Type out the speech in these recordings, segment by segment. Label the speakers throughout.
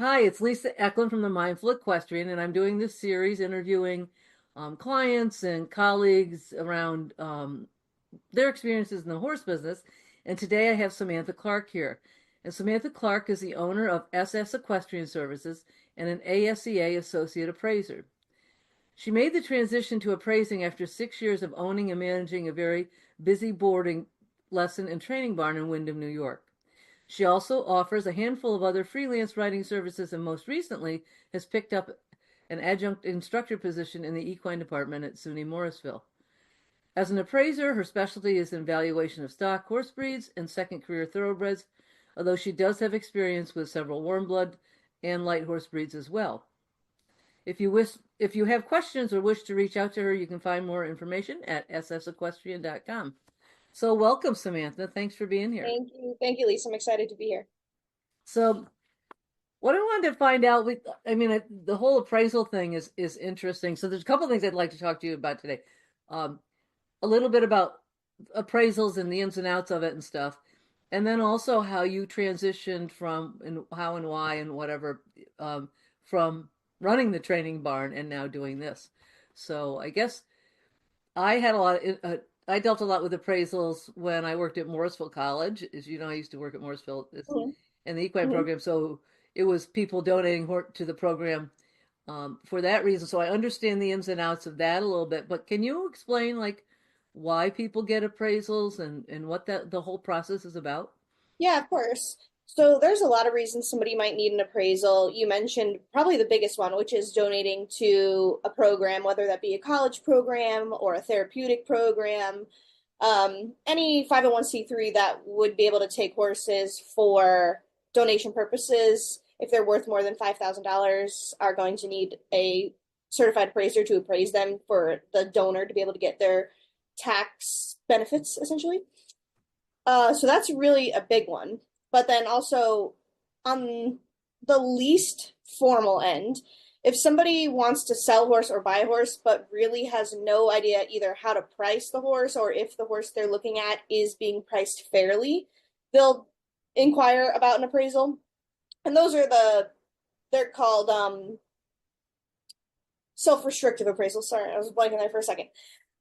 Speaker 1: Hi, it's Lisa Eklund from the Mindful Equestrian, and I'm doing this series interviewing clients and colleagues around their experiences in the horse business. And today I have Samantha Clark here. And Samantha Clark is the owner of SS Equestrian Services and an ASCA Associate Appraiser. She made the transition to appraising after 6 years of owning and managing a very busy boarding, lesson, and training barn in Windham, New York. She also offers a handful of other freelance writing services and most recently has picked up an adjunct instructor position in the equine department at SUNY Morrisville. As an appraiser, her specialty is in valuation of stock horse breeds and second career thoroughbreds, although she does have experience with several warm blood and light horse breeds as well. If you have questions or wish to reach out to her, you can find more information at ssequestrian.com. So welcome, Samantha. Thanks for being here.
Speaker 2: Thank you, Lisa. I'm excited to be here.
Speaker 1: So what I wanted to find out, the whole appraisal thing is interesting. So there's a couple of things I'd like to talk to you about today. A little bit about appraisals and the ins and outs of it and stuff, and then also how you transitioned from and how and why and whatever from running the training barn and now doing this. So I guess I had a lot of, I dealt a lot with appraisals when I worked at Morrisville College. As you know, I used to work at Morrisville
Speaker 2: Mhm.
Speaker 1: in the equine
Speaker 2: Mhm.
Speaker 1: program. So it was people donating to the program for that reason. So I understand the ins and outs of that a little bit. But can you explain like why people get appraisals and what the whole process is about?
Speaker 2: Yeah, of course. So there's a lot of reasons somebody might need an appraisal. You mentioned probably the biggest one, which is donating to a program, whether that be a college program or a therapeutic program. Any 501(c)(3) that would be able to take horses for donation purposes, if they're worth more than $5,000, are going to need a certified appraiser to appraise them for the donor to be able to get their tax benefits, essentially. So that's really a big one. But then also on the least formal end, if somebody wants to sell a horse or buy a horse, but really has no idea either how to price the horse or if the horse they're looking at is being priced fairly, they'll inquire about an appraisal. And they're called self-restrictive appraisals. Sorry, I was blanking there for a second.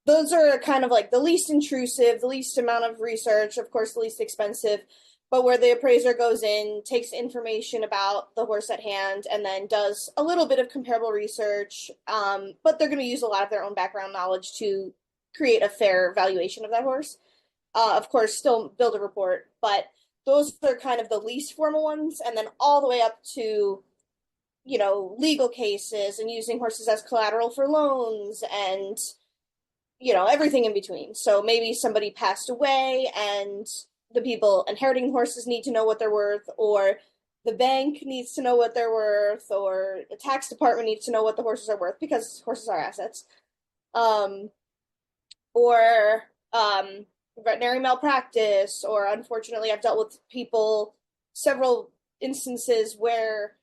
Speaker 2: Those are kind of like the least intrusive, the least amount of research, of course, the least expensive, but where the appraiser goes in, takes information about the horse at hand, and then does a little bit of comparable research. But they're going to use a lot of their own background knowledge to create a fair valuation of that horse. Of course, still build a report, but those are kind of the least formal ones, and then all the way up to legal cases and using horses as collateral for loans and everything in between. So maybe somebody passed away and the people inheriting horses need to know what they're worth, or the bank needs to know what they're worth, or the tax department needs to know what the horses are worth because horses are assets. Um, or veterinary malpractice, or unfortunately, I've dealt with people, several instances where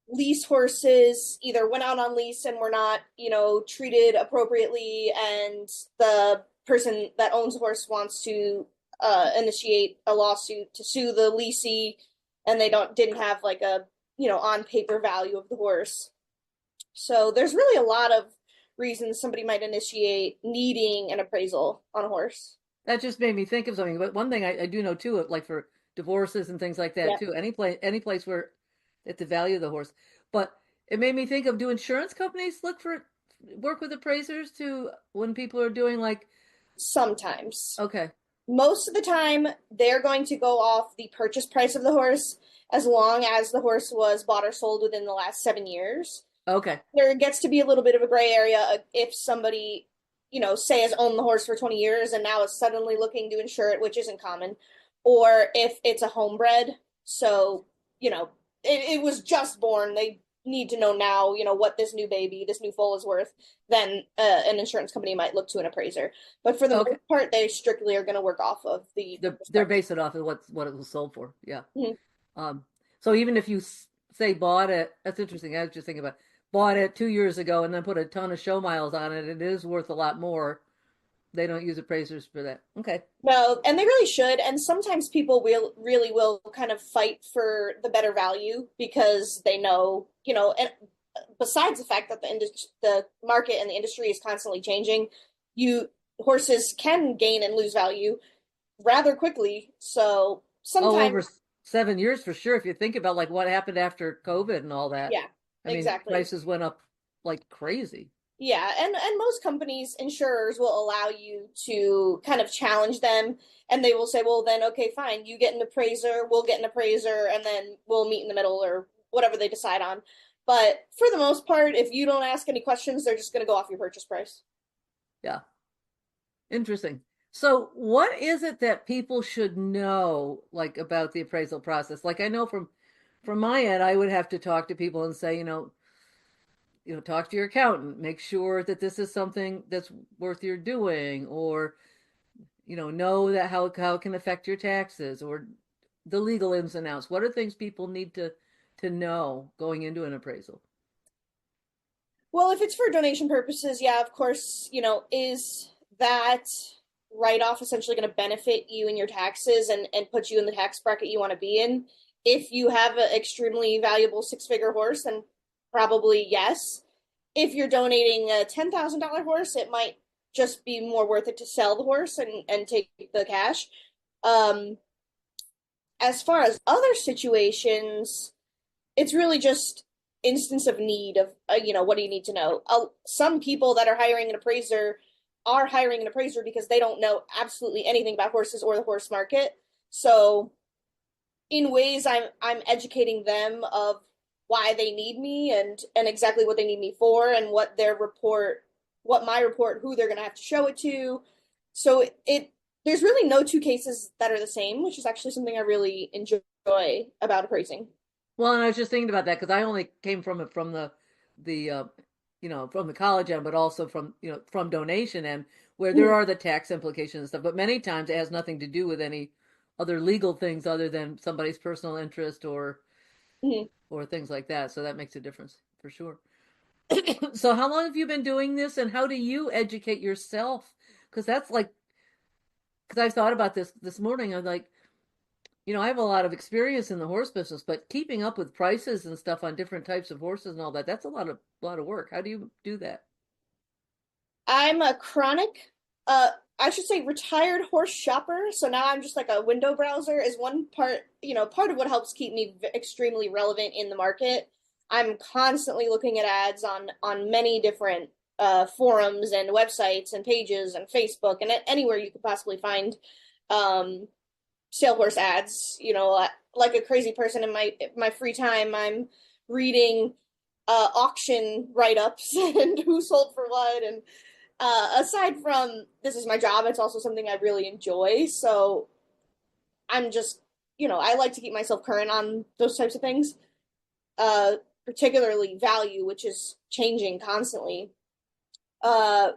Speaker 2: lease horses either went out on lease and were not, treated appropriately, and the person that owns the horse wants to initiate a lawsuit to sue the leasee, and they didn't have like a on paper value of the horse. So there's really a lot of reasons somebody might initiate needing an appraisal on a horse.
Speaker 1: That just made me think of something. But one thing I do know too, like for divorces and things like that
Speaker 2: Yep.
Speaker 1: too, any place where at the value of the horse. But it made me think of, do insurance companies work with appraisers to when people are doing like,
Speaker 2: Sometimes.
Speaker 1: okay,
Speaker 2: Most of the time, they're going to go off the purchase price of the horse as long as the horse was bought or sold within the last 7 years.
Speaker 1: okay,
Speaker 2: There gets to be a little bit of a gray area if somebody, say has owned the horse for 20 years and now is suddenly looking to insure it, which isn't common, or if it's a homebred. So, it was just born. They need to know now, what this new baby, this new foal is worth. Then an insurance company might look to an appraiser. But for the
Speaker 1: okay.
Speaker 2: most part, they strictly are going to work off of the
Speaker 1: They're basing it off of what it was sold for. Yeah.
Speaker 2: Mhm.
Speaker 1: Um, so even if you say bought it, that's interesting. I was just thinking about bought it 2 years ago and then put a ton of show miles on it, it is worth a lot more They don't use appraisers for that. Okay.
Speaker 2: No, and they really should. And sometimes people will kind of fight for the better value because they know, and besides the fact that the market and the industry is constantly changing, you horses can gain and lose value rather quickly. So
Speaker 1: Oh,
Speaker 2: sometimes,
Speaker 1: over 7 years for sure. If you think about like what happened after COVID and all that,
Speaker 2: yeah,
Speaker 1: I mean,
Speaker 2: exactly.
Speaker 1: prices went up like crazy.
Speaker 2: Yeah, and most companies, insurers will allow you to kind of challenge them, and they will say, well, then okay, fine, you get an appraiser, we'll get an appraiser, and then we'll meet in the middle or whatever they decide on. But for the most part, if you don't ask any questions, they're just going to go off your purchase price.
Speaker 1: Yeah. Interesting. So, what is it that people should know, like about the appraisal process? Like, I know from my end, I would have to talk to people and say, talk to your accountant, make sure that this is something that's worth your doing, or know that how it can affect your taxes, or the legal ins and outs. What are things people need to know going into an appraisal?
Speaker 2: Well, if it's for donation purposes, yeah, of course, is that write-off essentially going to benefit you in your taxes and put you in the tax bracket you want to be in? If you have an extremely valuable six-figure horse, then probably yes. If you're donating a $10,000 horse, it might just be more worth it to sell the horse and take the cash. Um, as far as other situations, it's really just instance of need of what do you need to know. Some people that are hiring an appraiser are hiring an appraiser because they don't know absolutely anything about horses or the horse market. So in ways I'm educating them of why they need me and exactly what they need me for and what my report, who they're going to have to show it to. So there's really no two cases that are the same, which is actually something I really enjoy about appraising.
Speaker 1: Well, and I was just thinking about that because I only came from it from the from the college end, but also from donation end, where there
Speaker 2: Mm-hmm.
Speaker 1: are the tax implications and stuff. But many times it has nothing to do with any other legal things other than somebody's personal interest
Speaker 2: Mm-hmm.
Speaker 1: or things like that. So that makes a difference for sure. So how long have you been doing this, and how do you educate yourself? Because that's like, because I've thought about this morning. I'm like, I have a lot of experience in the horse business, but keeping up with prices and stuff on different types of horses and all that, that's a lot of work. How do you do that?
Speaker 2: I'm a chronic, I should say retired horse shopper. So now I'm just like a window browser is one part, part of what helps keep me extremely relevant in the market. I'm constantly looking at ads on many different forums and websites and pages and Facebook and anywhere you could possibly find um, sale horse ads. Like a crazy person in my free time, I'm reading auction write ups and who sold for what and aside from this is my job, it's also something I really enjoy. So I'm just, I like to keep myself current on those types of things, uh, particularly value, which is changing constantly. Uh,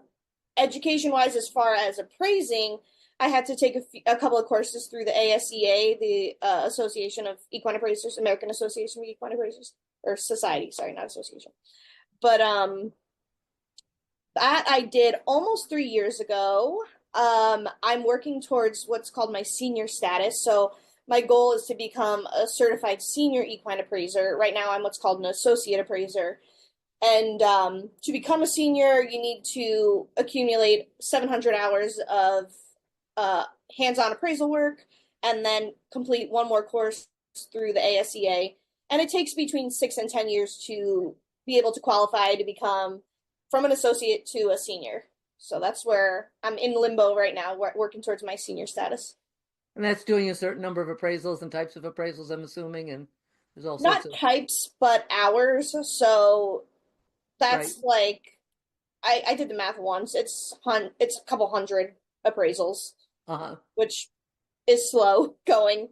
Speaker 2: Education wise, as far as appraising, I had to take a couple of courses through the ASCA, the Association of Equine Appraisers, American Association of Equine Appraisers, or Society, sorry, not association. But that I did almost 3 years ago. I'm working towards what's called my senior status. So my goal is to become a certified senior equine appraiser. Right now, I'm what's called an associate appraiser. And to become a senior, you need to accumulate 700 hours of uh, hands-on appraisal work and then complete one more course through the ASCA. And it takes between 6 and 10 years to be able to qualify to become from an associate to a senior. So that's where I'm in limbo right now, working towards my senior status.
Speaker 1: And that's doing a certain number of appraisals and types of appraisals, I'm assuming, and there's all sorts
Speaker 2: Not
Speaker 1: of
Speaker 2: types, but hours. So
Speaker 1: right.
Speaker 2: that's like I did the math once. It's a couple hundred appraisals,
Speaker 1: Uh-huh.
Speaker 2: which is slow going.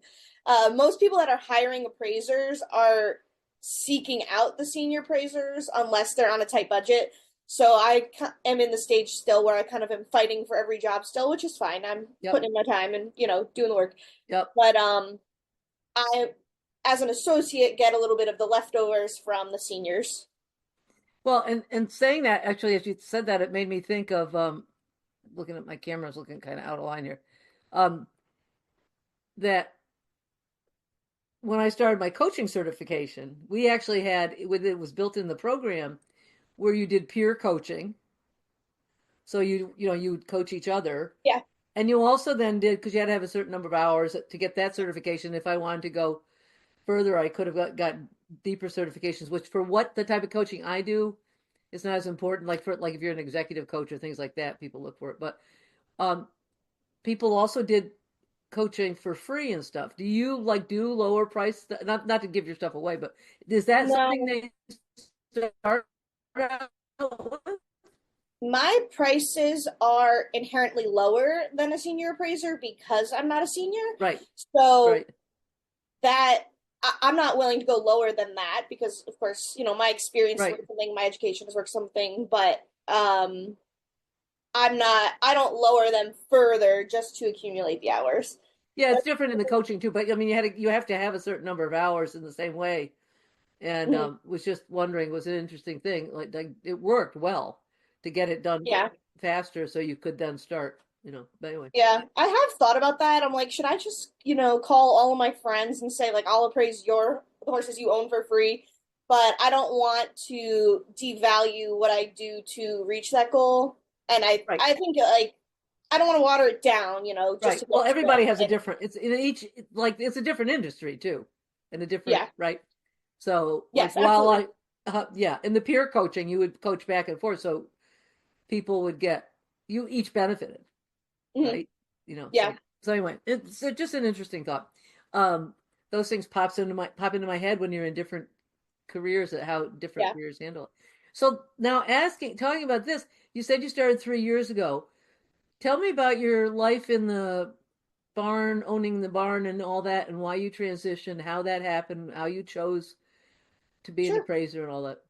Speaker 2: Most people that are hiring appraisers are seeking out the senior appraisers unless they're on a tight budget. So I am in the stage still where I kind of am fighting for every job still, which is fine. I'm
Speaker 1: Yep.
Speaker 2: putting in my time and doing the work.
Speaker 1: Yep.
Speaker 2: But I, as an associate, get a little bit of the leftovers from the seniors.
Speaker 1: Well, and saying that, actually, as you said that, it made me think of looking at my camera, is looking kind of out of line here. Um, that when I started my coaching certification, we actually had it was built in the program where you did peer coaching. So you would coach each other,
Speaker 2: Yeah.
Speaker 1: and you also then did, because you had to have a certain number of hours to get that certification. If I wanted to go further, I could have got deeper certifications, which for what the type of coaching I do is not as important. Like if you're an executive coach or things like that, people look for it. But um, people also did coaching for free and stuff. Do you like do lower price? Not to give your stuff away, but is that something
Speaker 2: No,
Speaker 1: they start out with?
Speaker 2: my prices are inherently lower than a senior appraiser because I'm not a senior.
Speaker 1: Right,
Speaker 2: So
Speaker 1: right,
Speaker 2: that I'm not willing to go lower than that because, of course, my experience is
Speaker 1: right.
Speaker 2: worth something, my education is worth something, but I don't lower them further just to accumulate the hours.
Speaker 1: Yeah, it's
Speaker 2: That's,
Speaker 1: different in the coaching too, but I mean, you have to have a certain number of hours in the same way. And
Speaker 2: mhm.
Speaker 1: was just wondering, was an interesting thing. Like it worked well to get it done
Speaker 2: Yeah.
Speaker 1: faster, so you could then start. But anyway,
Speaker 2: Yeah, I have thought about that. I'm like, should I just, call all of my friends and say, like, I'll appraise the horses you own for free, but I don't want to devalue what I do to reach that goal. And
Speaker 1: right,
Speaker 2: I think like I don't want to water it down, just
Speaker 1: right.
Speaker 2: to
Speaker 1: Well,
Speaker 2: get to it.
Speaker 1: everybody has a
Speaker 2: And
Speaker 1: different. It's in each like it's a different industry too, and a different
Speaker 2: yeah,
Speaker 1: right. So like
Speaker 2: yes,
Speaker 1: while
Speaker 2: absolutely.
Speaker 1: yeah, in the peer coaching, you would coach back and forth, so people would get you each benefited,
Speaker 2: Hmm.
Speaker 1: right?
Speaker 2: Yeah,
Speaker 1: So anyway, it's just an interesting thought. Um, those things pop into my head when you're in different careers, at how different
Speaker 2: yeah,
Speaker 1: careers handle it. So now talking about this, you said you started 3 years ago. Tell me about your life in the barn, owning the barn and all that, and why you transitioned, how that happened, how you chose to be an
Speaker 2: sure.
Speaker 1: appraiser and all that.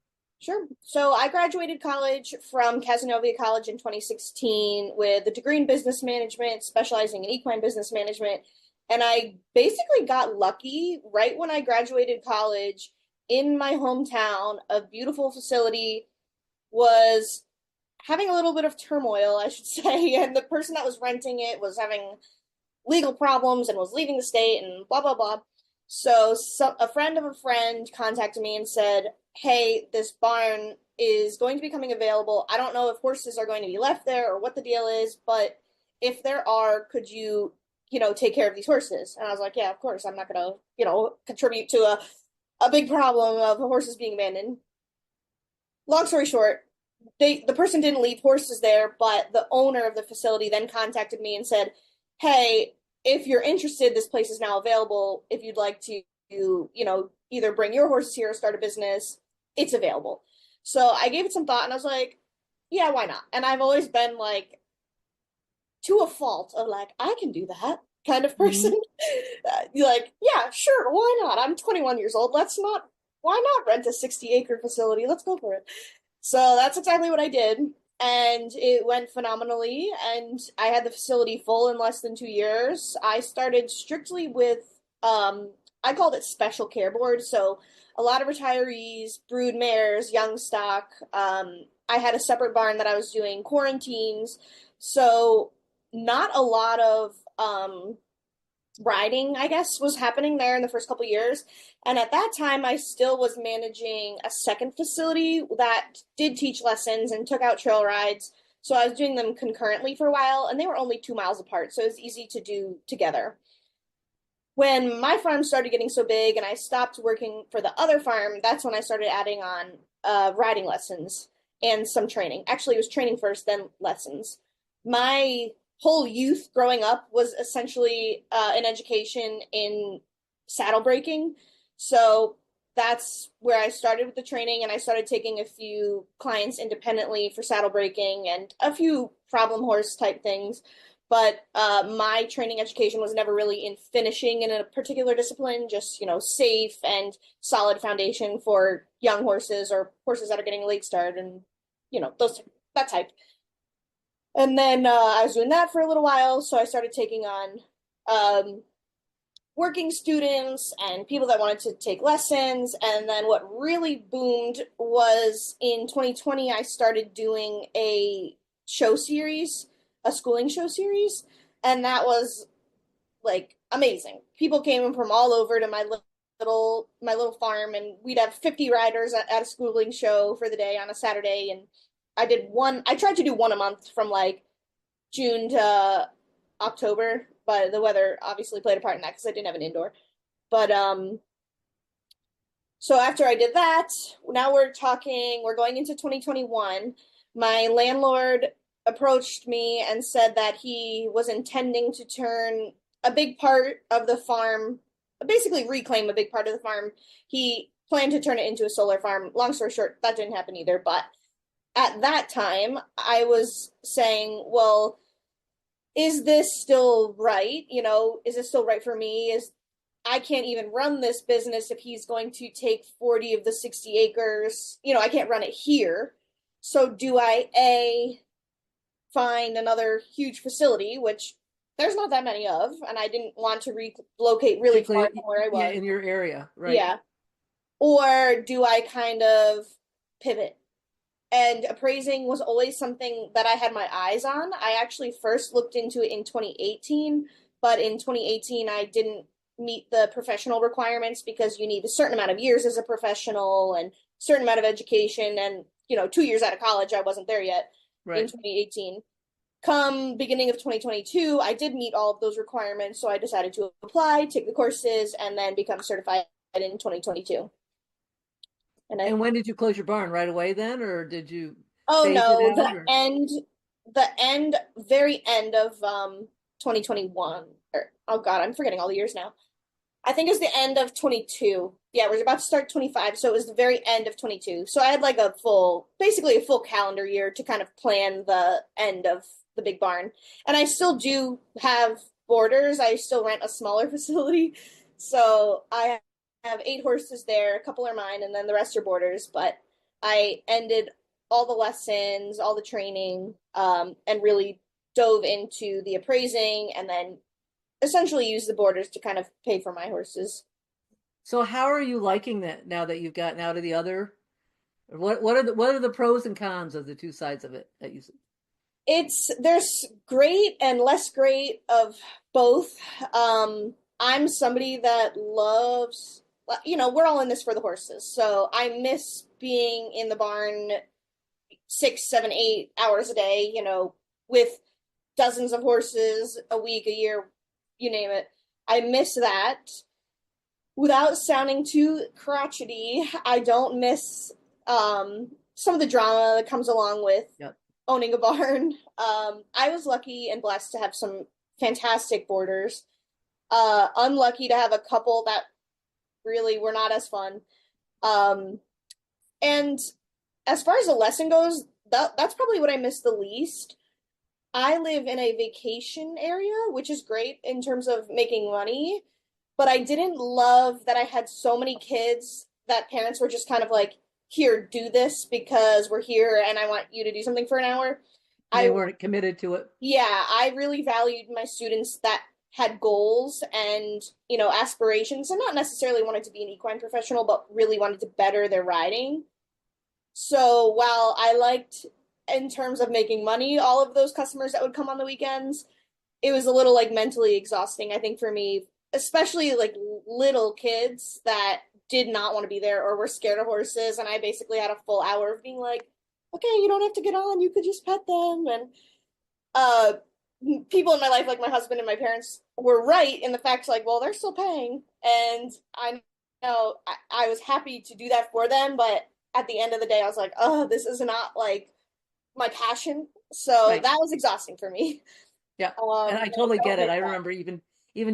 Speaker 2: Sure. So I graduated college from Casanova College in 2016 with a degree in business management, specializing in equine business management. And I basically got lucky right when I graduated college in my hometown. A beautiful facility was having a little bit of turmoil, I should say. And the person that was renting it was having legal problems and was leaving the state and blah, blah, blah. So a friend of a friend contacted me and said, hey, this barn is going to be coming available. I don't know if horses are going to be left there or what the deal is, but if there are, could you, take care of these horses? And I was like, yeah, of course. I'm not going to, contribute to a big problem of horses being abandoned. Long story short, the person didn't leave horses there, but the owner of the facility then contacted me and said, "Hey, if you're interested, this place is now available. If you'd like to, either bring your horses here or start a business, it's available." So I gave it some thought and I was like, "Yeah, why not?" And I've always been like to a fault of like, I can do that kind of person.
Speaker 1: Mm-hmm.
Speaker 2: You're like, yeah, sure, why not? I'm 21 years old. Why not rent a 60-acre facility? Let's go for it. So that's exactly what I did. And it went phenomenally. And I had the facility full in less than 2 years. I started strictly with, I called it special care board. So a lot of retirees, brood mares, young stock. I had a separate barn that I was doing quarantines. So not a lot of riding, I guess, was happening there in the first couple years. And at that time, I still was managing a second facility that did teach lessons and took out trail rides. So I was doing them concurrently for a while, and they were only 2 miles apart, so it was easy to do together. When my farm started getting so big and I stopped working for the other farm, that's when I started adding on riding lessons and some training. Actually, it was training first, then lessons. My whole youth growing up was essentially an education in saddle breaking. So that's where I started with the training, and I started taking a few clients independently for saddle breaking and a few problem horse type things. But my training education was never really in finishing in a particular discipline, just, safe and solid foundation for young horses or horses that are getting a late start and, those that type. And then I was doing that for a little while, so I started taking on um, working students and people that wanted to take lessons. And then what really boomed was in 2020, I started doing a show series a schooling show series, and that was like amazing. People came from all over to my little farm, and we'd have 50 riders at a schooling show for the day on a Saturday. And I tried to do one a month from like June to October, but the weather obviously played a part in that because I didn't have an indoor. But so after I did that, now we're going into 2021. My landlord approached me and said that he was intending to turn a big part of the farm, basically reclaim a big part of the farm. He planned to turn it into a solar farm. Long story short, that didn't happen either. But at that time, I was saying, well, is this still right? Is this still right for me? I can't even run this business if he's going to take 40 of the 60 acres. I can't run it here. So do I find another huge facility, which there's not that many of, and I didn't want to relocate really far from
Speaker 1: Particularly,
Speaker 2: where I
Speaker 1: yeah,
Speaker 2: was.
Speaker 1: in your area, right?
Speaker 2: Yeah. Or do I kind of pivot? And appraising was always something that I had my eyes on. I actually first looked into it in 2018, but in 2018 I didn't meet the professional requirements because you need a certain amount of years as a professional and certain amount of education, and 2 years out of college I wasn't there yet in
Speaker 1: Right.
Speaker 2: 2018. Come beginning of 2022, I did meet all of those requirements, so I decided to apply, take the courses, and then become certified in 2022. And I
Speaker 1: And when did you close your barn? Right away then, or did you
Speaker 2: Oh
Speaker 1: phase it
Speaker 2: no,
Speaker 1: out? Or
Speaker 2: very end of 2021. Or oh God, I'm forgetting all the years now. I think it was the end of 22. Yeah, we're about to start 25, so it was the very end of 22. So I had like basically a full calendar year to kind of plan the end of the big barn. And I still do have boarders. I still rent a smaller facility. So I have 8 horses there. A couple are mine, and then the rest are boarders. But I ended all the lessons, all the training, and really dove into the appraising, and then essentially use the boarders to kind of pay for my horses.
Speaker 1: so how are you liking that now that you've gotten out of the other? What are the pros and cons of the two sides of it that you see?
Speaker 2: There's great and less great of both. I'm somebody that loves, we're all in this for the horses. So I miss being in the barn 6, 7, 8 hours a day, with dozens of horses a week, a year, you name it. I miss that. Without sounding too crotchety, I don't miss some of the drama that comes along with
Speaker 1: Yep.
Speaker 2: owning a barn. I was lucky and blessed to have some fantastic boarders. Unlucky to have a couple that really were not as fun. Um, and as far as the lesson goes, that's probably what I miss the least. I live in a vacation area, which is great in terms of making money, but I didn't love that I had so many kids that parents were just kind of like, here, do this because we're here and I want you to do something for an hour.
Speaker 1: And they
Speaker 2: I,
Speaker 1: weren't committed to it.
Speaker 2: yeah, I really valued my students that had goals and, aspirations, and not necessarily wanted to be an equine professional, but really wanted to better their riding. So while I liked, in terms of making money, all of those customers that would come on the weekends, it was a little like mentally exhausting, I think, for me, especially like little kids that did not want to be there or were scared of horses. And I basically had a full hour of being like, okay, you don't have to get on, you could just pet them. And uh, people in my life, like my husband and my parents, were right in the fact, like, well, they're still paying. And I know I was happy to do that for them. But at the end of the day, I was like, oh, this is not like my passion. So
Speaker 1: Right.
Speaker 2: that was exhausting for me.
Speaker 1: Yeah. And I
Speaker 2: No,
Speaker 1: totally
Speaker 2: don't
Speaker 1: get it.
Speaker 2: get
Speaker 1: I
Speaker 2: that.
Speaker 1: remember even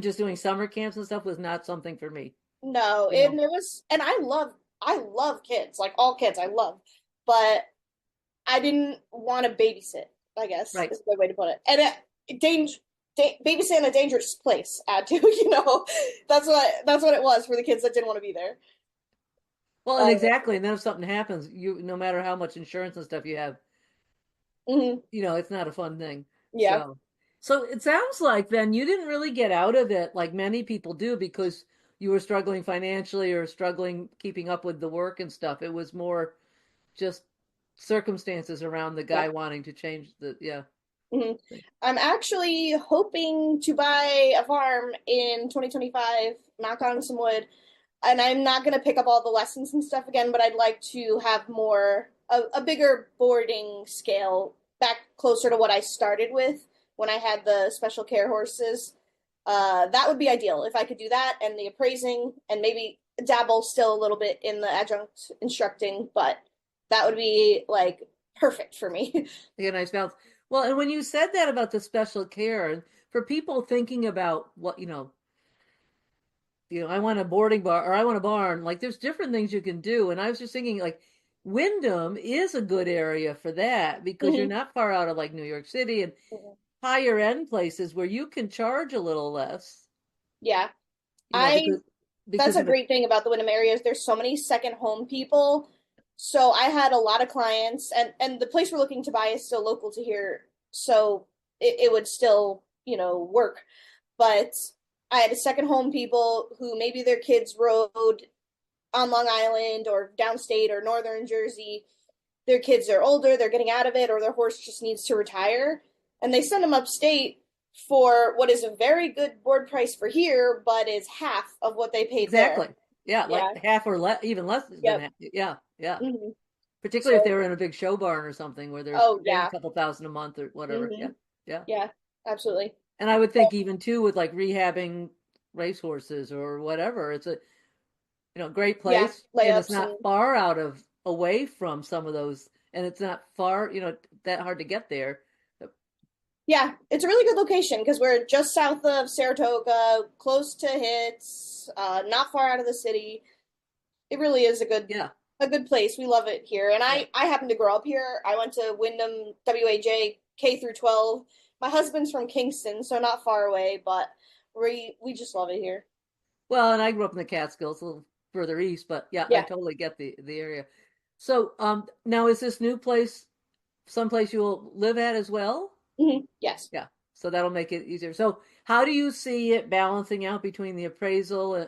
Speaker 1: just doing summer camps and stuff was not something for me,
Speaker 2: No,
Speaker 1: you know.
Speaker 2: it was, and I love kids, like all kids, I love, but I didn't want to babysit. I guess
Speaker 1: Right.
Speaker 2: is a good way to put it. And babysit in a dangerous place. Add to, that's what it was for the kids that didn't want to be there.
Speaker 1: Well, and
Speaker 2: Uh,
Speaker 1: exactly. And then if something happens, no matter how much insurance and stuff you have,
Speaker 2: mhm,
Speaker 1: it's not a fun thing.
Speaker 2: yeah,
Speaker 1: So it sounds like then you didn't really get out of it like many people do because you were struggling financially or struggling keeping up with the work and stuff. It was more just circumstances around the
Speaker 2: yeah.
Speaker 1: guy wanting to change yeah.
Speaker 2: Mhm. I'm actually hoping to buy a farm in 2025, knock on some wood. And I'm not going to pick up all the lessons and stuff again, but I'd like to have a bigger boarding scale back closer to what I started with when I had the special care horses. That would be ideal if I could do that and the appraising and maybe dabble still a little bit in the adjunct instructing, but that would be like perfect for me.
Speaker 1: Yeah, nice balance. Well, and when you said that about the special care, and for people thinking about what, I want a boarding bar or I want a barn, like there's different things you can do. And I was just thinking like Wyndham is a good area for that because you're
Speaker 2: Mhm.
Speaker 1: not far out of like New York City and higher end places where you can charge a little less,
Speaker 2: Yeah.
Speaker 1: you know,
Speaker 2: I
Speaker 1: because
Speaker 2: That's
Speaker 1: because
Speaker 2: a
Speaker 1: of the
Speaker 2: great thing about the Wyndham area is there's so many second home people. So I had a lot of clients, and the place we're looking to buy is still local to here, so it would still work. But I had a second home people who maybe their kids rode on Long Island or downstate or northern Jersey. Their kids are older, they're getting out of it, or their horse just needs to retire, and they send them upstate for what is a very good board price for here, but is half of what they paid there.
Speaker 1: exactly. Yeah, like
Speaker 2: Yeah.
Speaker 1: half or less, even less than
Speaker 2: Yep.
Speaker 1: half. Yeah, yeah.
Speaker 2: Hmm.
Speaker 1: Particularly if they
Speaker 2: So,
Speaker 1: were in a big show barn or something where they're
Speaker 2: oh
Speaker 1: paying a
Speaker 2: yeah.
Speaker 1: couple thousand a month or whatever. Yeah,
Speaker 2: Hmm.
Speaker 1: yeah.
Speaker 2: Yeah, absolutely.
Speaker 1: And I would think even too with like rehabbing racehorses or whatever, it's a great
Speaker 2: Yeah,
Speaker 1: place and it's
Speaker 2: layups
Speaker 1: not
Speaker 2: and
Speaker 1: far out of away from some of those and it's not far, that hard to get there.
Speaker 2: yeah, it's a really good location because we're just south of Saratoga, close to Hits, not far out of the city. It really is
Speaker 1: Yeah,
Speaker 2: a good place. We love it here. And
Speaker 1: yeah.
Speaker 2: I happen to grow up here. I went to Wyndham WAJ K through 12. My husband's from Kingston, so not far away, but we just love it here.
Speaker 1: Well, and I grew up in the Catskills, a little further east, but yeah, I
Speaker 2: Yeah.
Speaker 1: totally get the area. So, now is this new place someplace you will live at as well?
Speaker 2: Yes.
Speaker 1: Yeah. So that'll make it easier. So how do you see it balancing out between the appraisal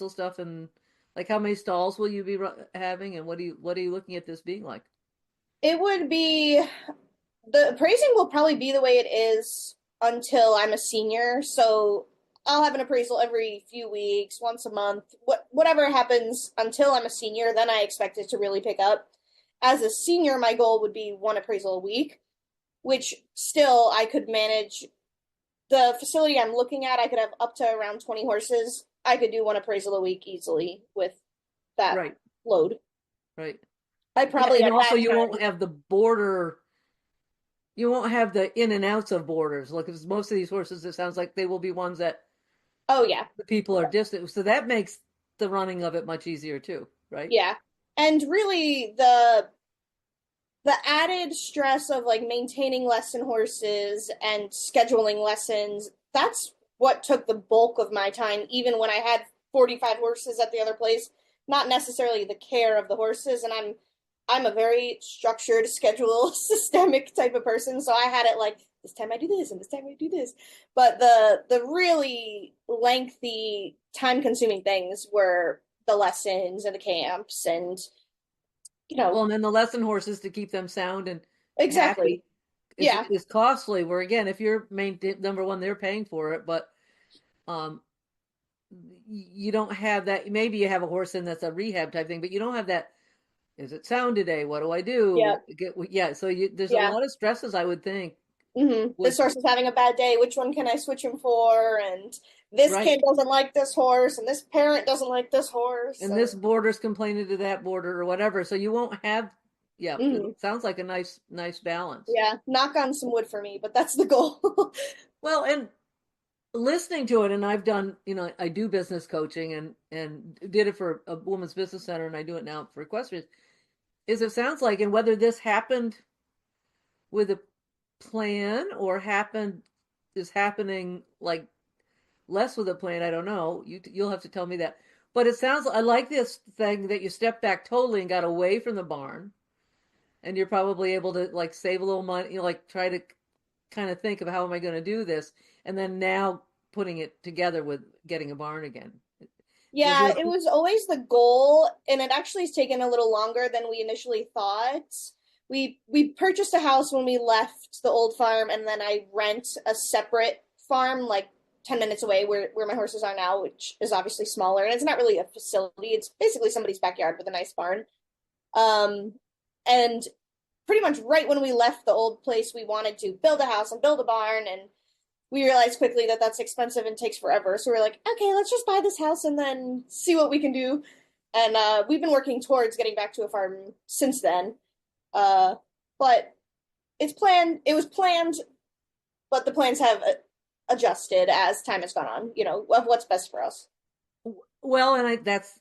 Speaker 1: stuff and like how many stalls will you be having and what are you looking at this being like?
Speaker 2: It would be the appraising will probably be the way it is until I'm a senior. So I'll have an appraisal every few weeks, once a month, whatever happens until I'm a senior. Then I expect it to really pick up. As a senior, my goal would be one appraisal a week, which still I could manage. The facility I'm looking at, I could have up to around 20 horses. I could do one appraisal a week easily with that
Speaker 1: Right,
Speaker 2: load.
Speaker 1: right.
Speaker 2: I
Speaker 1: Yeah,
Speaker 2: probably
Speaker 1: and
Speaker 2: at
Speaker 1: also
Speaker 2: that
Speaker 1: you won't
Speaker 2: time.
Speaker 1: have the border, you won't have the in and outs of borders. Like 'cause most of these horses, it sounds like they will be ones that
Speaker 2: Oh yeah.
Speaker 1: the people are distant. So that makes the running of it much easier too, right?
Speaker 2: Yeah. And really the added stress of like maintaining lesson horses and scheduling lessons, that's what took the bulk of my time, even when I had 45 horses at the other place. Not necessarily the care of the horses, and I'm a very structured, schedule, systemic type of person. So I had it like this time I do this and this time I do this. But the really lengthy, time consuming things were the lessons and the camps and you
Speaker 1: Well,
Speaker 2: know,
Speaker 1: and then the lesson horses to keep them sound and
Speaker 2: exactly.
Speaker 1: happy
Speaker 2: Yeah.
Speaker 1: is costly. Where again, if you're main number one, they're paying for it, but um, you don't have that. Maybe you have a horse in that's a rehab type thing, but you don't have that. Is it sound today? What do I
Speaker 2: Yeah.
Speaker 1: do? Yeah. So there's a
Speaker 2: Yeah.
Speaker 1: lot of stresses I would think
Speaker 2: This
Speaker 1: with
Speaker 2: horse is having a bad day. Which one can I switch him for? And this
Speaker 1: right.
Speaker 2: kid doesn't like this horse, and this parent doesn't like this horse.
Speaker 1: And
Speaker 2: And
Speaker 1: this border's complaining to that border or whatever. So you won't have. Yeah, it
Speaker 2: mhm,
Speaker 1: sounds like a nice balance.
Speaker 2: yeah, knock on some wood for me, but that's the goal.
Speaker 1: Well, and listening to it, and I've done, I do business coaching and did it for a women's business center, and I do it now for equestrians. Is it sounds like, and whether this happened with a plan or is happening like less with a plan, I don't know. You'll have to tell me that. But it sounds I like this thing that you stepped back totally and got away from the barn, and you're probably able to like save a little money, like try to kind of think of how am I going to do this, and then now putting it together with getting a barn again. Was
Speaker 2: Yeah,
Speaker 1: there?
Speaker 2: it was always the goal, and it actually has taken a little longer than we initially thought. we purchased a house when we left the old farm, and then I rent a separate farm like 10 minutes away where my horses are now, which is obviously smaller, and it's not really a facility. It's basically somebody's backyard with a nice barn. Um, and pretty much right when we left the old place, we wanted to build a house and build a barn, and we realized quickly that that's expensive and takes forever. So we're like, okay, let's just buy this house and then see what we can do. And we've been working towards getting back to a farm since then. Uh, but it's planned. It was planned, but the plans have adjusted as time has gone on. You know, of what's best for us.
Speaker 1: Well, and that's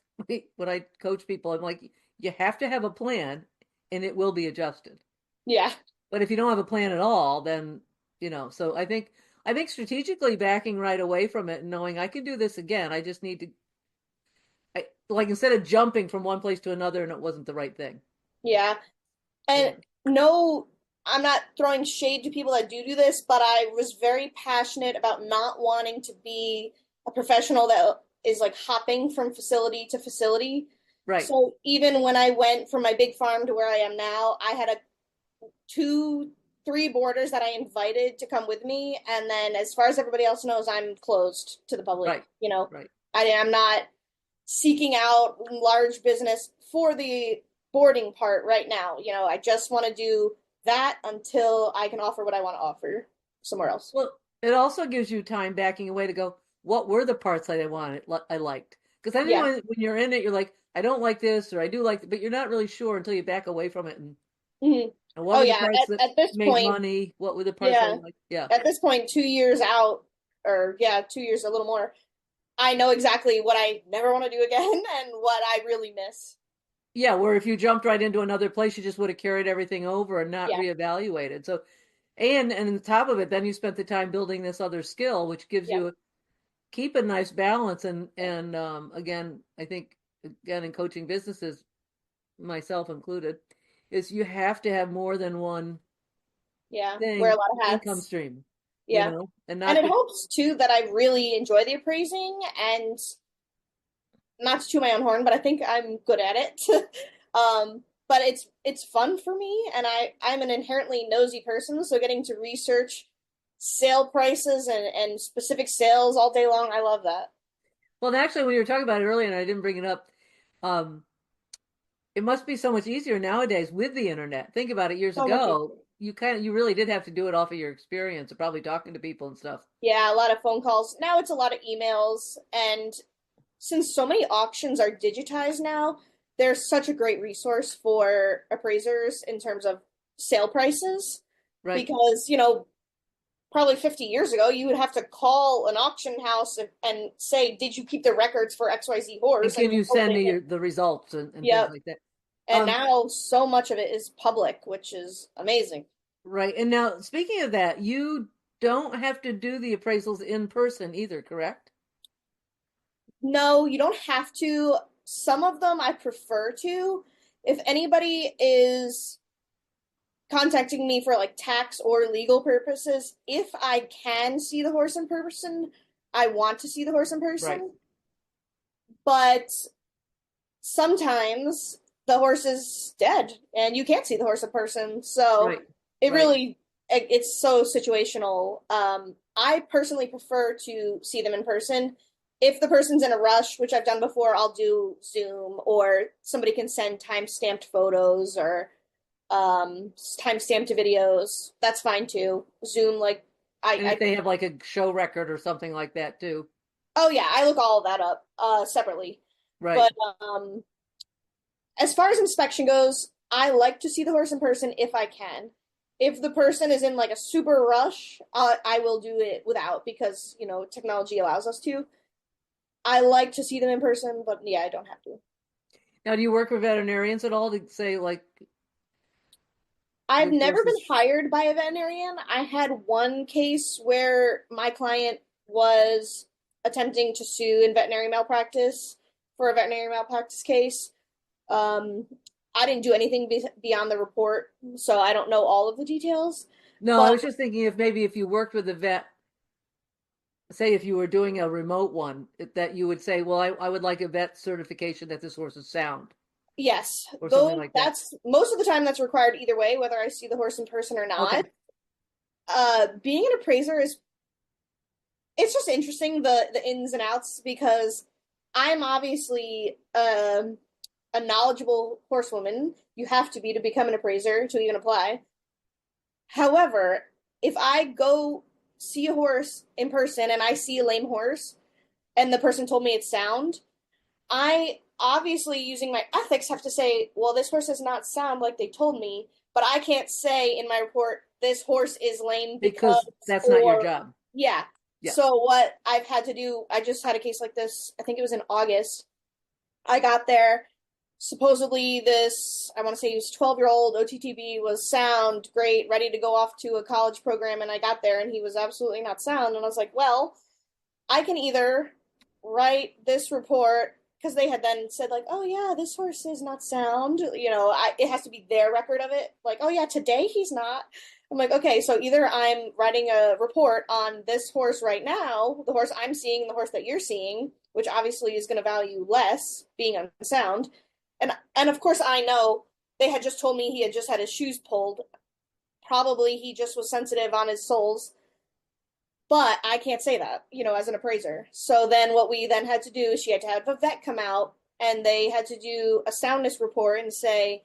Speaker 1: what I coach people. I'm like, you have to have a plan and it will be adjusted.
Speaker 2: Yeah,
Speaker 1: But if you don't have a plan at all, then, so I think strategically backing right away from it and knowing I can do this again. I just need to, like, instead of jumping from one place to another and it wasn't the right thing.
Speaker 2: yeah.
Speaker 1: Yeah.
Speaker 2: And no, I'm not throwing shade to people that do this, but I was very passionate about not wanting to be a professional that is like hopping from facility to facility.
Speaker 1: Right.
Speaker 2: So even when I went from my big farm to where I am now, I had a two, three boarders that I invited to come with me, and then as far as everybody else knows, I'm closed to the public.
Speaker 1: Right.
Speaker 2: You know,
Speaker 1: Right.
Speaker 2: I am not seeking out large business for the boarding part right now. You know, I just want to do that until I can offer what I want to offer somewhere else.
Speaker 1: Well, it also gives you time backing away to go, what were the parts that I liked? Because I think
Speaker 2: Yeah.
Speaker 1: when you're in it, you're like, I don't like this or I do like it, but you're not really sure until you back away from it.
Speaker 2: Hmm.
Speaker 1: And what
Speaker 2: Oh
Speaker 1: were the
Speaker 2: yeah.
Speaker 1: parts that
Speaker 2: At this
Speaker 1: made
Speaker 2: point,
Speaker 1: money? What were the parts that I
Speaker 2: yeah.
Speaker 1: liked? Yeah.
Speaker 2: At this point, 2 years out, or yeah, 2 years, a little more, I know exactly what I never want to do again and what I really miss.
Speaker 1: Yeah, where if you jumped right into another place, you just would have carried everything over and not
Speaker 2: Yeah.
Speaker 1: reevaluated. So, and on top of it, then you spent the time building this other skill, which gives
Speaker 2: Yeah.
Speaker 1: you keep a nice balance. And again, I think again in coaching businesses, myself included, is you have to have more than one
Speaker 2: Yeah. Wear a
Speaker 1: thing
Speaker 2: lot of
Speaker 1: income
Speaker 2: hats.
Speaker 1: stream,
Speaker 2: Yeah.
Speaker 1: and
Speaker 2: And
Speaker 1: not
Speaker 2: it
Speaker 1: just
Speaker 2: helps too that I really enjoy the appraising, and not to toot my own horn, but I think I'm good at it. But it's fun for me, and I'm an inherently nosy person, so getting to research sale prices and specific sales all day long, I love that.
Speaker 1: well. And actually, when you were talking about it earlier, and I didn't bring it up, um, it must be so much easier nowadays with the internet. Think about it. Years
Speaker 2: So much
Speaker 1: ago,
Speaker 2: easier.
Speaker 1: you really did have to do it off of your experience and probably talking to people and stuff.
Speaker 2: Yeah, a lot of phone calls. Now it's a lot of emails, and since so many auctions are digitized now, there's such a great resource for appraisers in terms of sale prices
Speaker 1: Right.
Speaker 2: because, you know, probably 50 years ago, you would have to call an auction house and say, "Did you keep the records for XYZ
Speaker 1: And
Speaker 2: horse?" And
Speaker 1: can
Speaker 2: you're
Speaker 1: you send me
Speaker 2: hoping it,
Speaker 1: the results and things
Speaker 2: yep.
Speaker 1: like that?
Speaker 2: And
Speaker 1: Um,
Speaker 2: now so much of it is public, which is amazing.
Speaker 1: right. And now speaking of that, you don't have to do the appraisals in person either, correct?
Speaker 2: No, you don't have to. Some of them I prefer to. If anybody is contacting me for like tax or legal purposes, if I can see the horse in person, I want to see the horse in
Speaker 1: Right.
Speaker 2: person. But sometimes the horse is dead and you can't see the horse in person. So
Speaker 1: Right.
Speaker 2: it
Speaker 1: Right.
Speaker 2: really it's so situational. I personally prefer to see them in person. If the person's in a rush, which I've done before, I'll do Zoom, or somebody can send time-stamped photos or time-stamped videos. That's fine too. Zoom, like
Speaker 1: And if
Speaker 2: I
Speaker 1: they have like a show record or something like that too.
Speaker 2: oh yeah, I look all of that up separately.
Speaker 1: Right.
Speaker 2: But as far as inspection goes, I like to see the horse in person if I can. If the person is in like a super rush, I will do it without because, you know, technology allows us to. I like to see them in person, but yeah, I don't have to.
Speaker 1: Now, do you work with veterinarians at all to say like
Speaker 2: I've
Speaker 1: this
Speaker 2: never
Speaker 1: horse
Speaker 2: been
Speaker 1: is
Speaker 2: hired by a veterinarian. I had one case where my client was attempting to sue in veterinary malpractice for a veterinary malpractice case. Um, I didn't do anything beyond the report, so I don't know all of the details.
Speaker 1: No, I
Speaker 2: But
Speaker 1: was just thinking if maybe if you worked with a vet, say if you were doing a remote one, that you would say, well, I would like a vet certification that this horse is sound.
Speaker 2: Yes,
Speaker 1: or something
Speaker 2: though
Speaker 1: like that?
Speaker 2: that's most of the time that's required either way, whether I see the horse in person or not.
Speaker 1: Okay.
Speaker 2: Being an appraiser is it's just interesting the ins and outs because I'm obviously a knowledgeable horsewoman. You have to be to become an appraiser to even apply. However, if I go see a horse in person and I see a lame horse and the person told me it's sound, I obviously, using my ethics, have to say, well, this horse does not sound like they told me, but I can't say in my report, this horse is lame because,
Speaker 1: Because that's not your
Speaker 2: or,
Speaker 1: job.
Speaker 2: yeah.
Speaker 1: Yeah.
Speaker 2: So, what I've had to do, I just had a case like this, I think it was in August. I got there. Supposedly, this, I want to say he was 12-year-old OTTB, was sound, great, ready to go off to a college program. And I got there and he was absolutely not sound. And I was like, well, I can either write this report because they had then said like, oh yeah, this horse is not sound. It has to be their record of it. Like, oh yeah, today he's not. I'm like, okay, so either I'm writing a report on this horse right now, the horse I'm seeing, the horse that you're seeing, which obviously is going to value less being unsound, and of course I know they had just told me he had just had his shoes pulled. Probably he just was sensitive on his soles, but I can't say that, as an appraiser. So then what we then had to do is she had to have a vet come out and they had to do a soundness report and say,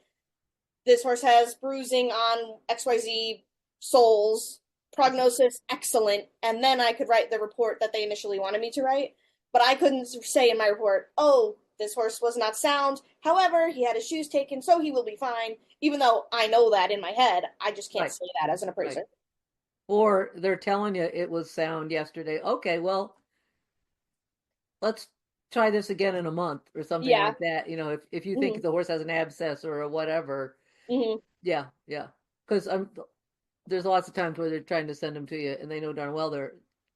Speaker 2: this horse has bruising on XYZ soles, prognosis excellent. And then I could write the report that they initially wanted me to write. But I couldn't say in my report, oh, this horse was not sound. However, he had his shoes taken, so he will be fine. Even though I know that in my head, I just can't
Speaker 1: Right.
Speaker 2: say that as an
Speaker 1: Right.
Speaker 2: appraiser.
Speaker 1: Or they're telling you it was sound yesterday. Okay, well, let's try this again in a month or something
Speaker 2: Yeah.
Speaker 1: like that. If you think
Speaker 2: Mm-hmm.
Speaker 1: the horse has an abscess or a whatever,
Speaker 2: Mm-hmm.
Speaker 1: yeah, yeah. Because there's lots of times where they're trying to send them to you and they know darn well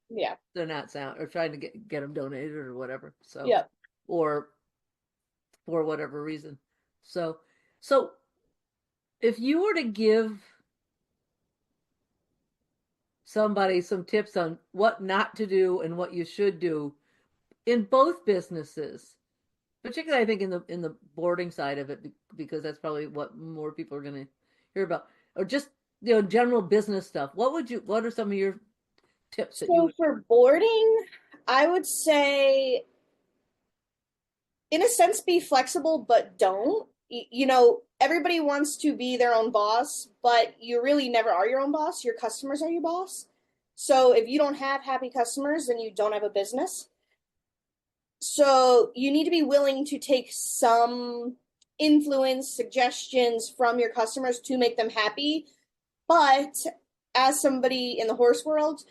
Speaker 2: Yeah.
Speaker 1: they're not sound or trying to get them donated or whatever. So,
Speaker 2: Yep.
Speaker 1: or for whatever reason. So, so, if you were to give somebody some tips on what not to do and what you should do in both businesses, particularly I think in the boarding side of it, because that's probably what more people are going to hear about, or just general business stuff. What are some of your tips that you
Speaker 2: So
Speaker 1: would
Speaker 2: for boarding, I would say, in a sense, be flexible, but don't. Everybody wants to be their own boss, but you really never are your own boss. Your customers are your boss. So if you don't have happy customers, then you don't have a business. So you need to be willing to take some influence, suggestions from your customers to make them happy. But as somebody in the horse world,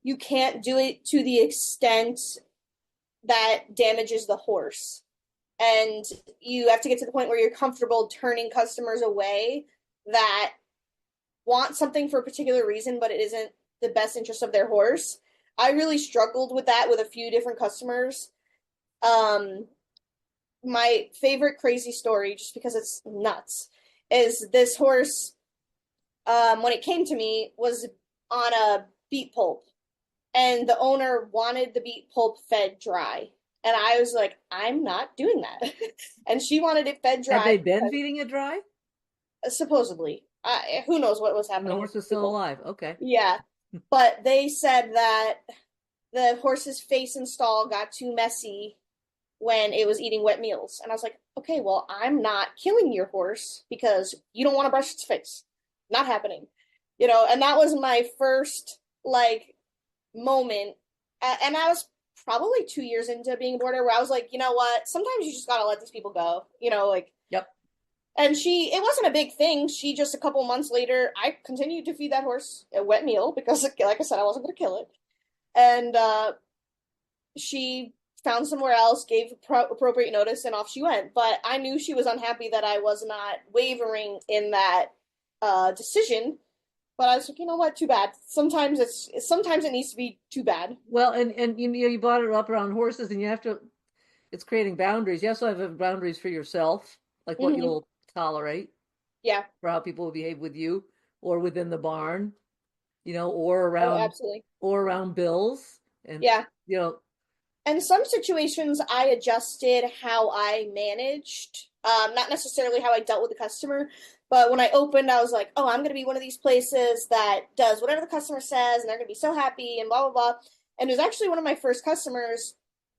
Speaker 2: you can't do it to the extent that damages the horse. And you have to get to the point where you're comfortable turning customers away that want something for a particular reason, but it isn't the best interest of their horse. I really struggled with that with a few different customers. Um, my favorite crazy story, just because it's nuts, is this horse, when it came to me, was on a beet pulp, and the owner wanted the beet pulp fed dry. And I was like, I'm not doing that. And she wanted it fed
Speaker 1: have
Speaker 2: dry
Speaker 1: they been
Speaker 2: because
Speaker 1: feeding it dry
Speaker 2: supposedly, who knows what was
Speaker 1: and the
Speaker 2: happening with
Speaker 1: horse is still
Speaker 2: people.
Speaker 1: alive? Okay.
Speaker 2: Yeah. But they said that the horse's face and stall got too messy when it was eating wet meals. And I was like, okay, well, I'm not killing your horse because you don't want to brush its face. Not happening. And that was my first, like, moment. And I was probably 2 years into being a boarder where I was like, you know what? Sometimes you just gotta let these people go. Like,
Speaker 1: Yep.
Speaker 2: and it wasn't a big thing. She just, a couple months later, I continued to feed that horse a wet meal because, like I said, I wasn't gonna kill it. And she found somewhere else, gave appropriate notice, and off she went. But I knew she was unhappy that I was not wavering in that decision. But I was like, you know what? Too bad. Sometimes it needs to be too bad.
Speaker 1: Well, and you brought it up around horses, and you have to. It's creating boundaries. You also have boundaries for yourself, like what
Speaker 2: Mm-hmm.
Speaker 1: you'll tolerate
Speaker 2: Yeah.
Speaker 1: for how people will behave with you, or within the barn, or
Speaker 2: Oh,
Speaker 1: around
Speaker 2: absolutely.
Speaker 1: or around bills, and
Speaker 2: Yeah.
Speaker 1: you know
Speaker 2: And some situations I adjusted how I managed, not necessarily how I dealt with the customer, but when I opened, I was like, oh, I'm going to be one of these places that does whatever the customer says, and they're going to be so happy, and blah, blah, blah. And it was actually one of my first customers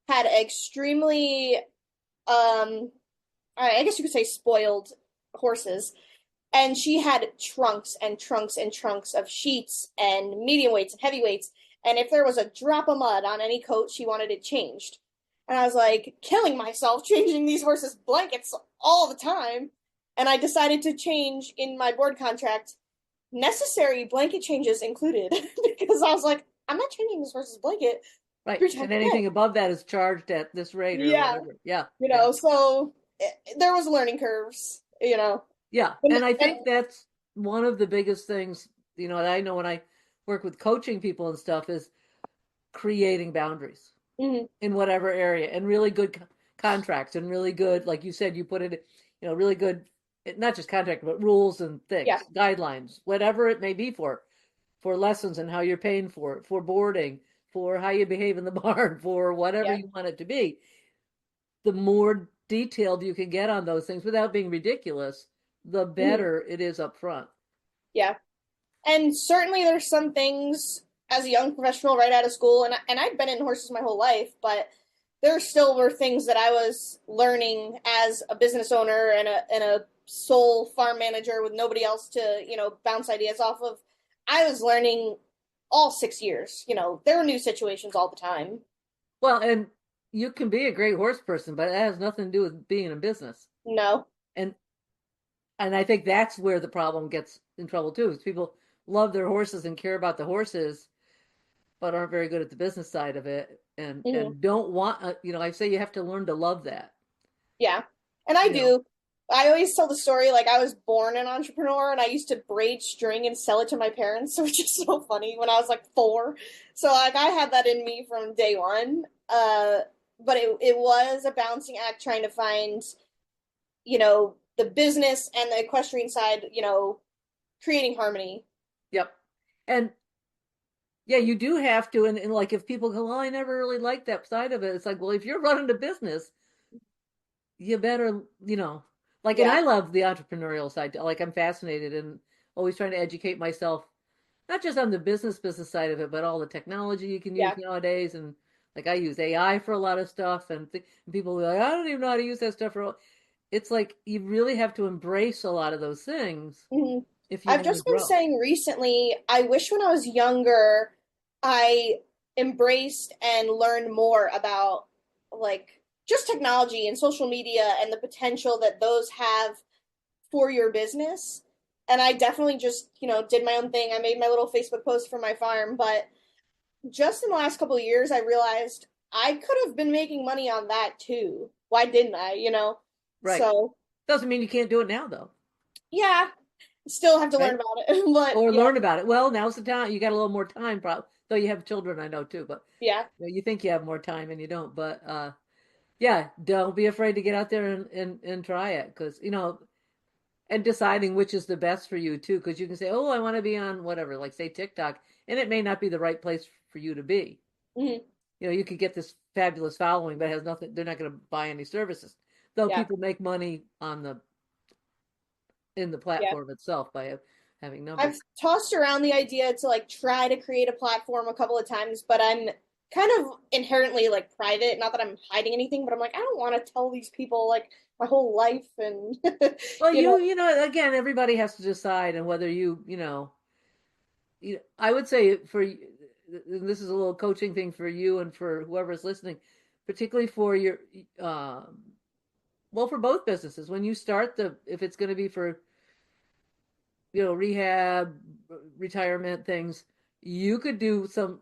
Speaker 2: had extremely, I guess you could say, spoiled horses. And she had trunks and trunks and trunks of sheets and medium weights and heavy weights. And if there was a drop of mud on any coat, she wanted it changed. And I was like killing myself changing these horses' blankets all the time. And I decided to change in my board contract necessary blanket changes included because I was like, I'm not changing this horse's blanket
Speaker 1: Right.
Speaker 2: 3 times
Speaker 1: And
Speaker 2: a day.
Speaker 1: anything above that is charged at this rate or
Speaker 2: Yeah,
Speaker 1: whatever. Yeah.
Speaker 2: you
Speaker 1: Yeah.
Speaker 2: know, so there was learning curves, you know.
Speaker 1: Yeah.
Speaker 2: And,
Speaker 1: And I
Speaker 2: and
Speaker 1: think that's one of the biggest things, that I know when I work with coaching people and stuff is creating boundaries
Speaker 2: mhm,
Speaker 1: in whatever area and really good contracts and really good, like you said, you put it, really good, not just contract, but rules and
Speaker 2: yeah,
Speaker 1: things, guidelines, whatever it may be for lessons and how you're paying for it, for boarding, for how you behave in the barn, for whatever
Speaker 2: yeah.
Speaker 1: you want it to be. The more detailed you can get on those things without being ridiculous, the
Speaker 2: Mhm.
Speaker 1: better it is up front.
Speaker 2: Yeah. And certainly there's some things as a young professional right out of school, and I'd been in horses my whole life, but there still were things that I was learning as a business owner and a sole farm manager with nobody else to, bounce ideas off of. I was learning all 6 years. There were new situations all the time.
Speaker 1: Well, and you can be a great horse person, but it has nothing to do with being in business.
Speaker 2: No.
Speaker 1: And and I think that's where the problem gets in trouble too, is people love their horses and care about the horses, but aren't very good at the business side of it, and
Speaker 2: Mhm.
Speaker 1: and don't want, I say you have to learn to love that.
Speaker 2: Yeah. And I
Speaker 1: You know,
Speaker 2: do. I always tell the story like I was born an entrepreneur and I used to braid string and sell it to my parents, which is so funny when I was like 4. So like I had that in me from day one. But it was a balancing act trying to find, the business and the equestrian side, creating harmony.
Speaker 1: yep. And yeah, you do have to, and like if people go, well, I never really liked that side of it. It's like, well, if you're running a business, you better, like, and
Speaker 2: Yeah.
Speaker 1: I love the entrepreneurial side. Like, I'm fascinated and always trying to educate myself, not just on the business side of it, but all the technology you can use
Speaker 2: Yeah.
Speaker 1: nowadays. And like, I use AI for a lot of stuff, and people are like, I don't even know how to use that stuff for. It's like you really have to embrace a lot of those things
Speaker 2: hmm
Speaker 1: if you
Speaker 2: I've
Speaker 1: want to
Speaker 2: just been
Speaker 1: grow.
Speaker 2: saying recently, I wish when I was younger, I embraced and learned more about like just technology and social media and the potential that those have for your business. And I definitely just, did my own thing. I made my little Facebook post for my farm, but just in the last couple of years, I realized I could have been making money on that too. Why didn't I?
Speaker 1: Right.
Speaker 2: So,
Speaker 1: Doesn't mean you can't do it now, though.
Speaker 2: yeah, still have to learn
Speaker 1: Right.
Speaker 2: about it. But
Speaker 1: Or
Speaker 2: yeah,
Speaker 1: learn about it. Well, now's the time. You got a little more time, probably. Though you have children, I know too, but
Speaker 2: yeah.
Speaker 1: you think you have more time and you don't. But yeah, don't be afraid to get out there and try it, because and deciding which is the best for you too, because you can say, oh, I want to be on whatever, like say TikTok, and it may not be the right place for you to be.
Speaker 2: Mhm.
Speaker 1: You could get this fabulous following, but it has nothing. They're not going to buy any services, though
Speaker 2: Yeah,
Speaker 1: people make money on the in the
Speaker 2: yeah.
Speaker 1: platform itself by having
Speaker 2: I've
Speaker 1: numbers.
Speaker 2: tossed around the idea to like try to create a platform a couple of times, but I'm kind of inherently like private. Not that I'm hiding anything, but I'm like, I don't want to tell these people like my whole life and
Speaker 1: Well,
Speaker 2: you know.
Speaker 1: again, everybody has to decide, and whether I would say this is a little coaching thing for you and for whoever's listening, particularly for your, um, well, for both businesses. When you start if it's going to be for, rehab, retirement things, you could do some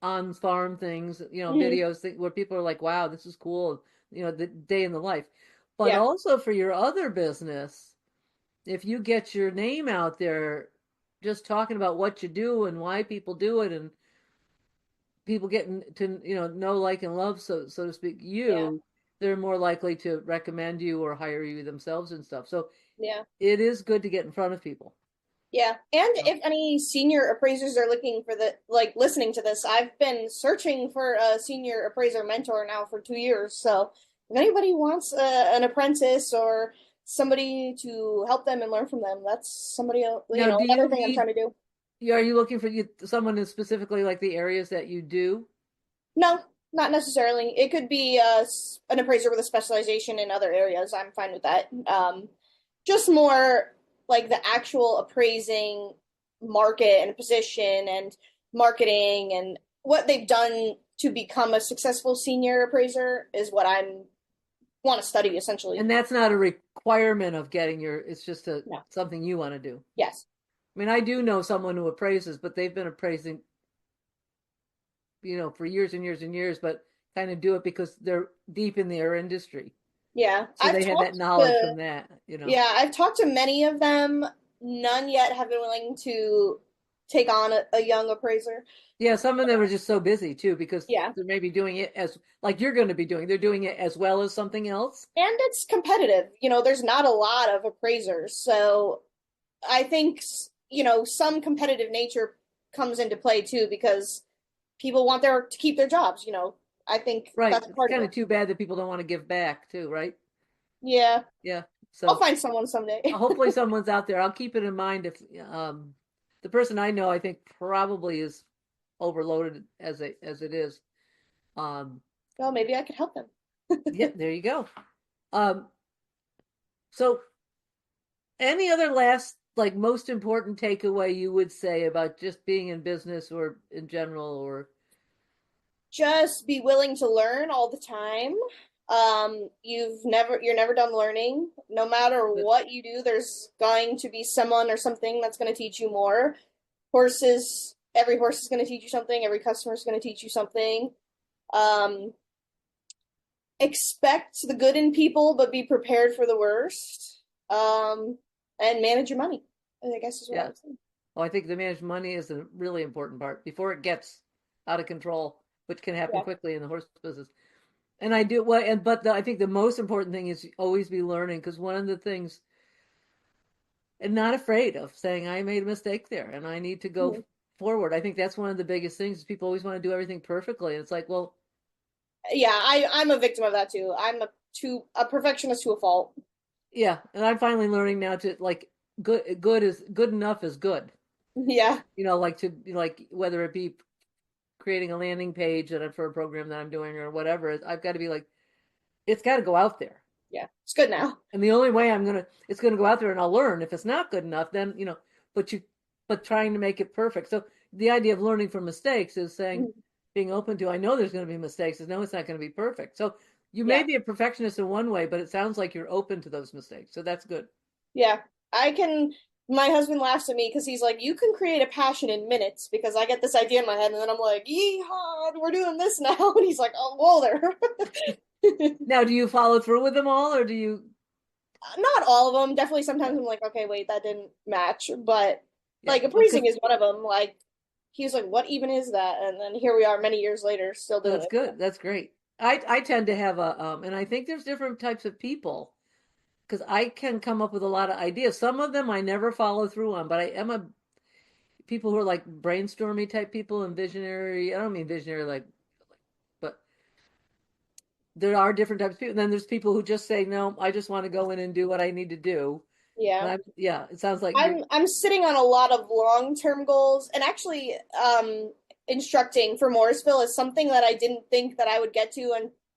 Speaker 1: on farm things,
Speaker 2: Mhm.
Speaker 1: videos where people are like, wow, this is cool, the day in the life. But
Speaker 2: Yeah,
Speaker 1: also for your other business, if you get your name out there, just talking about what you do and why people do it, and people getting to know, like, and love, so to speak,
Speaker 2: yeah,
Speaker 1: they're more likely to recommend you or hire you themselves and stuff. So
Speaker 2: yeah.
Speaker 1: it is good to get in front of people.
Speaker 2: Yeah. And
Speaker 1: So,
Speaker 2: if any senior appraisers are looking for listening to this, I've been searching for a senior appraiser mentor now for 2 years. So if anybody wants an apprentice or somebody to help them and learn from them, that's somebody else,
Speaker 1: now, do
Speaker 2: another
Speaker 1: you
Speaker 2: thing I'm trying
Speaker 1: need,
Speaker 2: to do.
Speaker 1: are you looking for someone who specifically like the areas that you do?
Speaker 2: No, not necessarily. It could be an appraiser with a specialization in other areas. I'm fine with that. Just more like the actual appraising market and position and marketing and what they've done to become a successful senior appraiser is what I'm want to study essentially.
Speaker 1: And that's not a requirement of getting your, it's just
Speaker 2: No.
Speaker 1: something you want to do.
Speaker 2: Yes.
Speaker 1: I mean, I do know someone who appraises, but they've been appraising, for years and years and years, but kind of do it because they're deep in their industry.
Speaker 2: Yeah.
Speaker 1: So they have that knowledge from that.
Speaker 2: I've talked to many of them. None yet have been willing to take on a young appraiser.
Speaker 1: Yeah, some of them are just so busy too because
Speaker 2: Yeah.
Speaker 1: they're maybe doing it as like you're going to be doing. They're doing it as well as something else.
Speaker 2: And it's competitive. There's not a lot of appraisers. So I think, some competitive nature comes into play too because people want to keep their jobs. I think
Speaker 1: Right.
Speaker 2: that's
Speaker 1: It's
Speaker 2: part of
Speaker 1: kind
Speaker 2: it.
Speaker 1: of too bad that people don't want to give back too, right?
Speaker 2: Yeah.
Speaker 1: Yeah.
Speaker 2: I'll
Speaker 1: So
Speaker 2: find someone someday.
Speaker 1: hopefully someone's out there. I'll keep it in mind if the person I know I think probably is overloaded as it is. Um
Speaker 2: Well, maybe I could help them.
Speaker 1: yeah, there you go. Um so any other last like most important takeaway you would say about just being in business or in general or
Speaker 2: Just be willing to learn all the time. You're never done learning. No matter
Speaker 1: but
Speaker 2: what you do, there's going to be someone or something that's going to teach you more. Every horse is going to teach you something. Every customer is going to teach you something. Um, expect the good in people, but be prepared for the worst. And manage your money, I guess is what I
Speaker 1: yeah.
Speaker 2: would say.
Speaker 1: Oh, I think the managed money is a really important part before it gets out of control, which can happen
Speaker 2: Yeah.
Speaker 1: quickly in the horse business. And I do well, and but I think the most important thing is always be learning because one of the things, and not afraid of saying I made a mistake there and I need to go
Speaker 2: Mhm.
Speaker 1: forward. I think that's one of the biggest things. Is people always want to do everything perfectly, and it's like, well,
Speaker 2: Yeah, I'm a victim of that too. I'm a perfectionist to a fault.
Speaker 1: yeah. And I'm finally learning now to like good is good enough is good.
Speaker 2: Yeah,
Speaker 1: Like to like whether it be creating a landing page for a program that I'm doing or whatever, I've got to be like, it's got to go out there.
Speaker 2: yeah, it's good now.
Speaker 1: And the only way it's gonna go out there and I'll learn. If it's not good enough, then, but trying to make it perfect. So the idea of learning from mistakes is saying,
Speaker 2: Mhm.
Speaker 1: being open to, I know there's going to be mistakes. I know it's not going to be perfect. So you may
Speaker 2: Yeah,
Speaker 1: be a perfectionist in one way, but it sounds like you're open to those mistakes. So that's good.
Speaker 2: yeah. I can. My husband laughs at me because he's like, "You can create a passion in minutes." Because I get this idea in my head, and then I'm like, "Yeehaw, we're doing this now," and he's like, "Oh, whoa there."
Speaker 1: Now, do you follow through with them all or do you,
Speaker 2: Not all of them. Definitely,
Speaker 1: yeah,
Speaker 2: sometimes I'm like, "Okay, wait, that didn't match." But
Speaker 1: yeah.
Speaker 2: like
Speaker 1: Well,
Speaker 2: appraising is one of them. Like he's like, "What even is that?" And then here we are, many years later, still doing
Speaker 1: that's
Speaker 2: it.
Speaker 1: good. That's great. I tend to have and I think there's different types of people because I can come up with a lot of ideas. Some of them I never follow through on, but I am a people who are like brainstormy type people and visionary. I don't mean visionary but there are different types of people. And then there's people who just say, no, I just want to go in and do what I need to do. And
Speaker 2: Yeah.
Speaker 1: yeah, it sounds like you're,
Speaker 2: I'm sitting on a lot of long-term goals and actually instructing for Morrisville is something that I didn't think that I would get to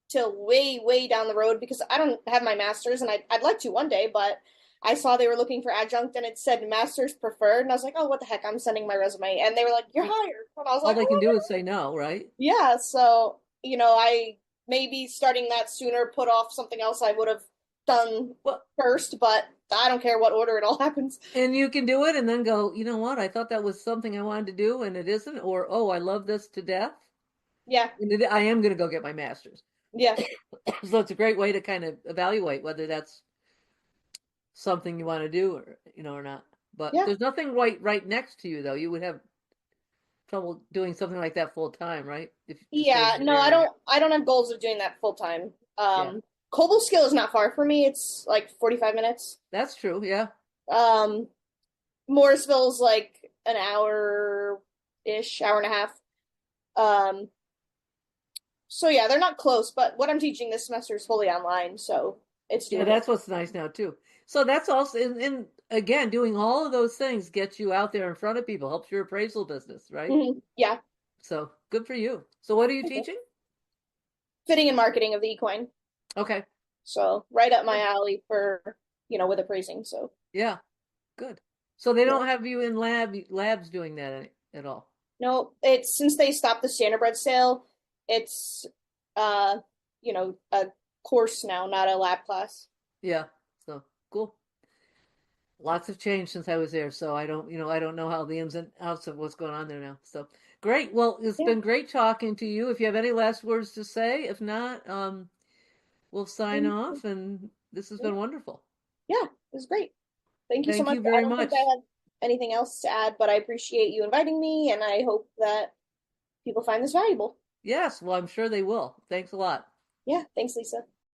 Speaker 2: until way, way down the road because I don't have my master's and I'd like to one day, but I saw they were looking for adjunct and it said master's preferred and I was like, oh, what the heck? I'm sending my resume. And they were like, you're hired. And I was
Speaker 1: all
Speaker 2: like,
Speaker 1: they can
Speaker 2: oh,
Speaker 1: do is say no, right?
Speaker 2: yeah. So, I maybe starting that sooner put off something else I would have done
Speaker 1: Well,
Speaker 2: first, but I don't care what order it all happens.
Speaker 1: and you can do it and then go, you know what? I thought that was something I wanted to do and it isn't. Or, oh, I love this to death.
Speaker 2: Yeah.
Speaker 1: And I am going to go get my master's.
Speaker 2: Yeah.
Speaker 1: So it's a great way to kind of evaluate whether that's something you want to do or not. But
Speaker 2: Yeah.
Speaker 1: there's nothing right next to you though. You would have trouble doing something like that full time, right? If to stay in
Speaker 2: Yeah,
Speaker 1: your
Speaker 2: no, I
Speaker 1: area.
Speaker 2: don't I don't have goals of doing that full time.
Speaker 1: Yeah,
Speaker 2: Cobleskill is not far for me. It's like 45 minutes.
Speaker 1: that's true. Yeah.
Speaker 2: Um Morrisville's like an hour-ish, hour and a half. Um, so yeah, they're not close, but what I'm teaching this semester is fully online, so it's
Speaker 1: Yeah,
Speaker 2: doable.
Speaker 1: that's what's nice now too. So that's also, and again, doing all of those things gets you out there in front of people, helps your appraisal business, right?
Speaker 2: Yeah.
Speaker 1: So good for you. So what are you
Speaker 2: Okay.
Speaker 1: teaching?
Speaker 2: Fitting and marketing of the equine.
Speaker 1: Okay.
Speaker 2: So right up my
Speaker 1: Good.
Speaker 2: alley for, with appraising. So
Speaker 1: Yeah, good. So they
Speaker 2: yeah.
Speaker 1: don't have you in labs doing that at all.
Speaker 2: No, it's since they stopped the standardbred sale, it's uh, a course now, not a lab class.
Speaker 1: Yeah. So cool. Lots of change since I was there, so I don't know how the ins and outs of what's going on there now. So great. Well, it's
Speaker 2: Yeah.
Speaker 1: been great talking to you. If you have any last words to say, if not, we'll sign off, and this has been wonderful.
Speaker 2: Yeah, it was great. Thank you so
Speaker 1: Thank
Speaker 2: much.
Speaker 1: you
Speaker 2: I
Speaker 1: very
Speaker 2: don't think I
Speaker 1: much.
Speaker 2: have anything else to add, but I appreciate you inviting me, and I hope that people find this valuable.
Speaker 1: Yes, well, I'm sure they will. Thanks a lot.
Speaker 2: Yeah, thanks, Lisa.